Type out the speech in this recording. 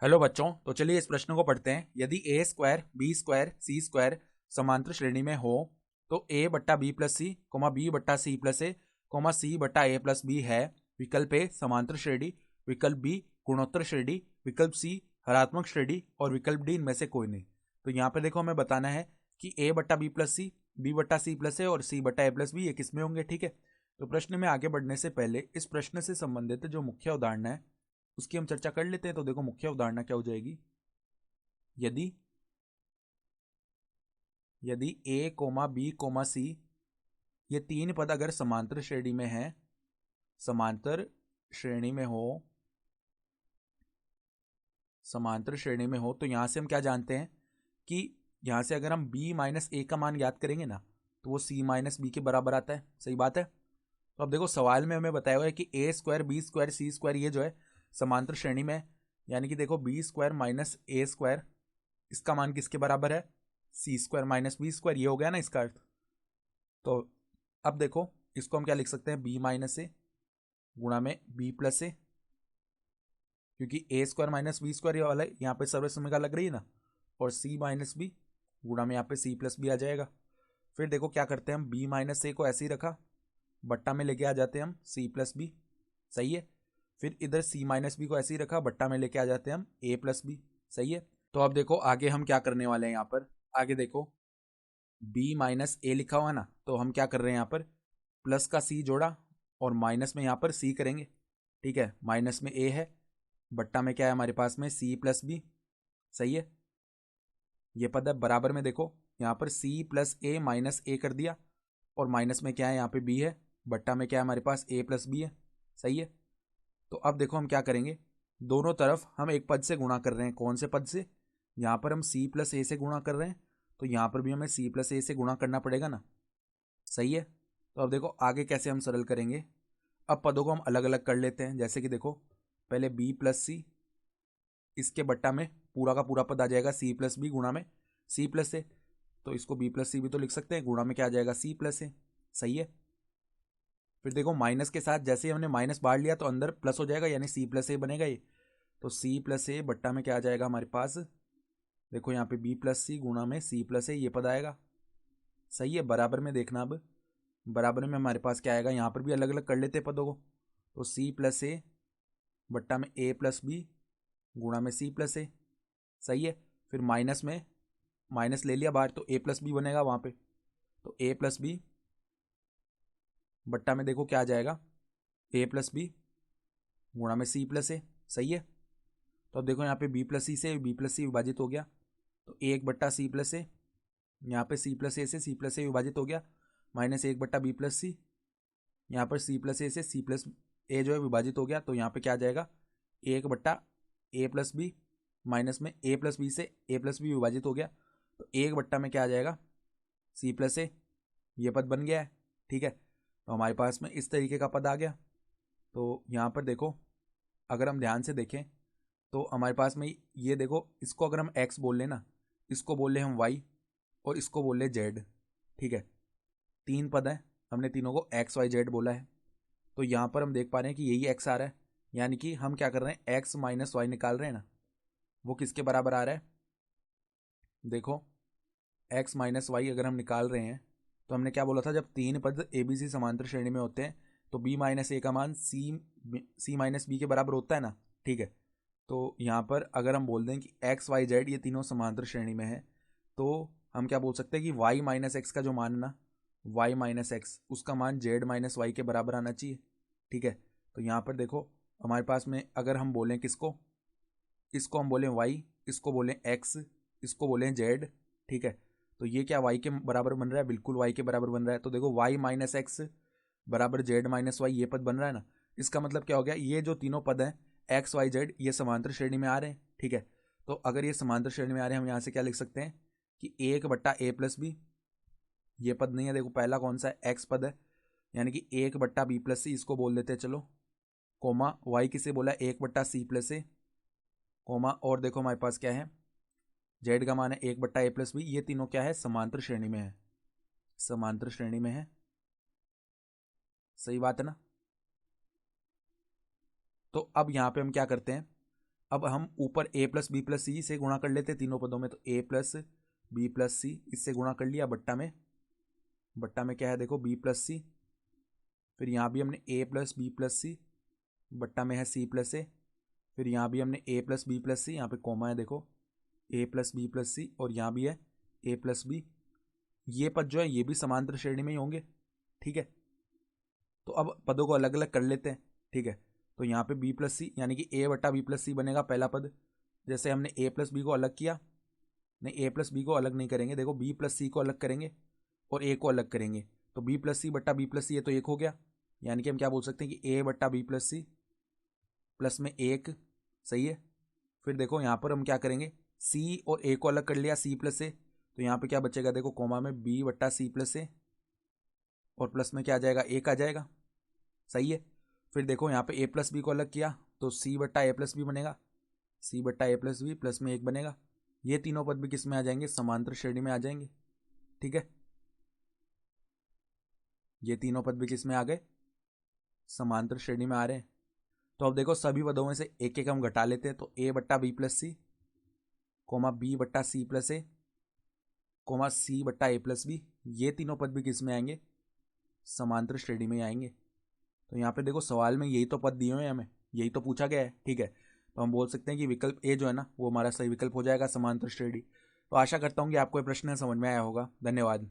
Hello बच्चों, तो चलिए इस प्रश्न को पढ़ते हैं। यदि ए स्क्वायर बी स्क्वायर सी स्क्वायर समांतर श्रेणी में हो तो ए बट्टा B plus C comma B बट्टा सी प्लस ए कोमा सी बट्टा ए प्लस बी है। विकल्प ए समांतर श्रेणी, विकल्प बी गुणोत्तर श्रेणी, विकल्प सी हरात्मक श्रेणी और विकल्प डी इनमें से कोई नहीं। तो यहाँ पे देखो हमें बताना है कि ए बट्टा बी प्लस सी, बी बट्टा सी प्लस ए और सी बट्टा ए प्लस बी ये किसमें होंगे। ठीक है, तो प्रश्न में आगे बढ़ने से पहले इस प्रश्न से संबंधित जो मुख्य उदाहरण है उसकी हम चर्चा कर लेते हैं। तो देखो मुख्य उदाहरण क्या हो जाएगी। यदि यदि ए कोमा बी कोमा सी ये तीन पद अगर समांतर श्रेणी में है, समांतर श्रेणी में हो, समांतर श्रेणी में हो, तो यहां से हम क्या जानते हैं कि यहां से अगर हम b माइनस ए का मान याद करेंगे ना तो वो c माइनस बी के बराबर आता है। सही बात है। तो अब देखो सवाल में हमें बताया हुआ है कि ए स्क्वायर बी स्क्वायर सी स्क्वायर ये जो है समांतर श्रेणी में है। यानी कि देखो बी स्क्वायर माइनस ए स्क्वायर इसका मान किसके बराबर है, सी स्क्वायर माइनस बी स्क्वायर। ये हो गया ना इसका अर्थ। तो अब देखो इसको हम क्या लिख सकते हैं, बी माइनस ए गुणा में बी प्लस ए, क्योंकि ए स्क्वायर माइनस बी स्क्वायर ये वाला यहाँ पे सर्व समय का लग रही है ना, और सी माइनस बी गुणा में यहाँ पे सी प्लस बी आ जाएगा। फिर देखो क्या करते हैं हम, बी माइनस ए को ऐसे ही रखा, बट्टा में लेके आ जाते हैं हम सी प्लस बी। सही है। फिर इधर सी माइनस बी को ऐसे ही रखा, बट्टा में लेके आ जाते हैं हम ए प्लस बी। सही है। तो अब देखो आगे हम क्या करने वाले हैं यहाँ पर। आगे देखो b माइनस ए लिखा हुआ ना, तो हम क्या कर रहे हैं यहाँ पर, प्लस का c जोड़ा और माइनस में यहाँ पर c करेंगे। ठीक है, माइनस में a है, बट्टा में क्या है हमारे पास में c प्लस बी। सही है। ये पद है बराबर में, देखो यहाँ पर c प्लस ए माइनस ए कर दिया, और माइनस में क्या है यहाँ पे b है, बट्टा में क्या है हमारे पास a प्लस बी है। सही है। तो अब देखो हम क्या करेंगे, दोनों तरफ हम एक पद से गुणा कर रहे हैं। कौन से पद से, यहाँ पर हम c प्लस ए से गुणा कर रहे हैं, तो यहाँ पर भी हमें c प्लस ए से गुणा करना पड़ेगा ना। सही है। तो अब देखो आगे कैसे हम सरल करेंगे। अब पदों को हम अलग अलग कर लेते हैं। जैसे कि देखो पहले b प्लस सी, इसके बट्टा में पूरा का पूरा पद आ जाएगा c प्लस बी गुणा में c प्लस ए, तो इसको b प्लस सी भी तो लिख सकते हैं, गुणा में क्या आ जाएगा c प्लस ए। सही है। फिर देखो माइनस के साथ जैसे ही हमने माइनस बाढ़ लिया तो अंदर प्लस हो जाएगा, यानी c प्लस ए बनेगा ये। तो c प्लस ए बट्टा में क्या आ जाएगा हमारे पास, देखो यहाँ पे b प्लस सी गुणा में c प्लस ए ये पद आएगा। सही है। बराबर में देखना, अब बराबर में हमारे पास क्या आएगा, यहाँ पर भी अलग अलग कर लेते हैं पदों को। तो c प्लस ए बट्टा में a प्लस बी गुणा में c प्लस ए। सही है। फिर माइनस में माइनस ले लिया बाहर, तो a प्लस बी बनेगा वहाँ पे। तो a प्लस बी बट्टा में देखो क्या आ जाएगा, a प्लस बी गुणा में c प्लस ए। सही है। तो अब देखो यहाँ पे b प्लस सी से b प्लस सी विभाजित हो गया, तो एक बट्टा सी प्लस ए, यहाँ पे सी प्लस ए से सी प्लस ए विभाजित हो गया, माइनस एक बट्टा बी प्लस सी, यहाँ पर सी प्लस ए से सी प्लस ए जो है विभाजित हो गया, तो यहाँ पे क्या आ जाएगा, एक बट्टा ए प्लस बी, माइनस में ए प्लस बी से ए प्लस बी विभाजित हो गया, तो एक बट्टा में क्या आ जाएगा, सी प्लस ए। ये पद बन गया है। ठीक है, तो हमारे पास में इस तरीके का पद आ गया। तो यहाँ पर देखो अगर हम ध्यान से देखें तो हमारे पास में ये देखो, इसको अगर हम एक्स बोल लें ना, इसको बोल लें हम वाई, और इसको बोल लें जेड। ठीक है, तीन पद हैं, हमने तीनों को एक्स वाई जेड बोला है। तो यहाँ पर हम देख पा रहे हैं कि यही एक्स आ रहा है, यानी कि हम क्या कर रहे हैं, एक्स माइनस वाई निकाल रहे हैं ना, वो किसके बराबर आ रहा है। देखो एक्स माइनस वाई अगर हम निकाल रहे हैं तो हमने क्या बोला था, जब तीन पद ए बी सी समांतर श्रेणी में होते हैं तो बी माइनस ए का मान सी माइनस बी के बराबर होता है ना। ठीक है, तो यहाँ पर अगर हम बोल दें कि एक्स वाई जेड ये तीनों समांतर श्रेणी में है, तो हम क्या बोल सकते हैं कि वाई माइनस एक्स का जो मान है ना, वाई माइनस एक्स उसका मान जेड माइनस वाई के बराबर आना चाहिए। ठीक है, तो यहाँ पर देखो हमारे पास में अगर हम बोलें किसको, इसको हम बोलें वाई, इसको बोलें एक्स, इसको बोलें जेड। ठीक है, तो ये क्या वाई के बराबर बन रहा है, बिल्कुल वाई के बराबर बन रहा है। तो देखो वाई माइनस एक्स बराबर जेड माइनस वाई, ये पद बन रहा है ना। इसका मतलब क्या हो गया, ये जो तीनों पद हैं एक्स वाई जेड ये समांतर श्रेणी में आ रहे हैं। ठीक है, तो अगर ये समांतर श्रेणी में आ रहे हैं हम यहाँ से क्या लिख सकते हैं कि एक बट्टा ए प्लस बी, ये पद नहीं है, देखो पहला कौन सा है, एक्स पद है, यानी कि एक बट्टा बी प्लस सी इसको बोल देते हैं चलो, कोमा वाई किसे बोला, एक बट्टा सी प्लस ए, कोमा और देखो हमारे पास क्या है, जेड का मान है एक बट्टा ए प्लस बी। ये तीनों क्या है, समांतर श्रेणी में है, समांतर श्रेणी में है। सही बात है ना। तो अब यहाँ पे हम क्या करते हैं, अब हम ऊपर a प्लस बी प्लस सी से गुणा कर लेते तीनों पदों में, तो a प्लस बी प्लस सी इससे गुणा कर लिया, बट्टा में क्या है देखो b प्लस सी, फिर यहाँ भी हमने a प्लस बी प्लस सी, बट्टा में है c प्लस ए, फिर यहाँ भी हमने a प्लस बी प्लस सी, यहाँ पे कॉमा है देखो a प्लस बी प्लस सी, और यहाँ भी है a प्लस बी। ये पद जो है ये भी समांतर श्रेणी में ही होंगे, ठीक है। तो अब पदों को अलग अलग कर लेते हैं, ठीक है। तो यहाँ पे b प्लस सी यानी कि a बटा बी प्लस सी बनेगा पहला पद। जैसे हमने a प्लस बी को अलग किया, नहीं a प्लस बी को अलग नहीं करेंगे, देखो b प्लस सी को अलग करेंगे और a को अलग करेंगे, तो b प्लस सी बट्टा बी प्लस सी, ये तो एक हो गया। यानी कि हम क्या बोल सकते हैं कि a बट्टा बी प्लस सी प्लस में एक, सही है। फिर देखो यहाँ पर हम क्या करेंगे, c और a को अलग कर लिया c प्लस ए, तो यहाँ पे क्या बचेगा देखो कॉमा में b बट्टा सी प्लस ए, और प्लस में क्या आ जाएगा एक आ जाएगा, सही है। फिर देखो यहाँ पे a प्लस बी को अलग किया तो c बट्टा ए प्लस बी बनेगा, c बट्टा ए प्लस बी प्लस में एक बनेगा। ये तीनों पद भी किस में आ जाएंगे, समांतर श्रेणी में आ जाएंगे, ठीक है। ये तीनों पद भी किस में आ गए, समांतर श्रेणी में आ रहे हैं। तो अब देखो सभी पदों में से एक एक हम घटा लेते हैं, तो a बट्टा B plus C comma b बट्टा सी प्लस ए कोमा c बट्टा ए प्लस बी, ये तीनों पद भी किस में आएंगे, समांतर श्रेणी में आएंगे। तो यहाँ पे देखो सवाल में यही तो पद दिए हुए हैं, हमें यही तो पूछा गया है, ठीक है। तो हम बोल सकते हैं कि विकल्प ए जो है ना वो हमारा सही विकल्प हो जाएगा, समांतर श्रेणी। तो आशा करता हूँ कि आपको ये प्रश्न समझ में आया होगा। धन्यवाद।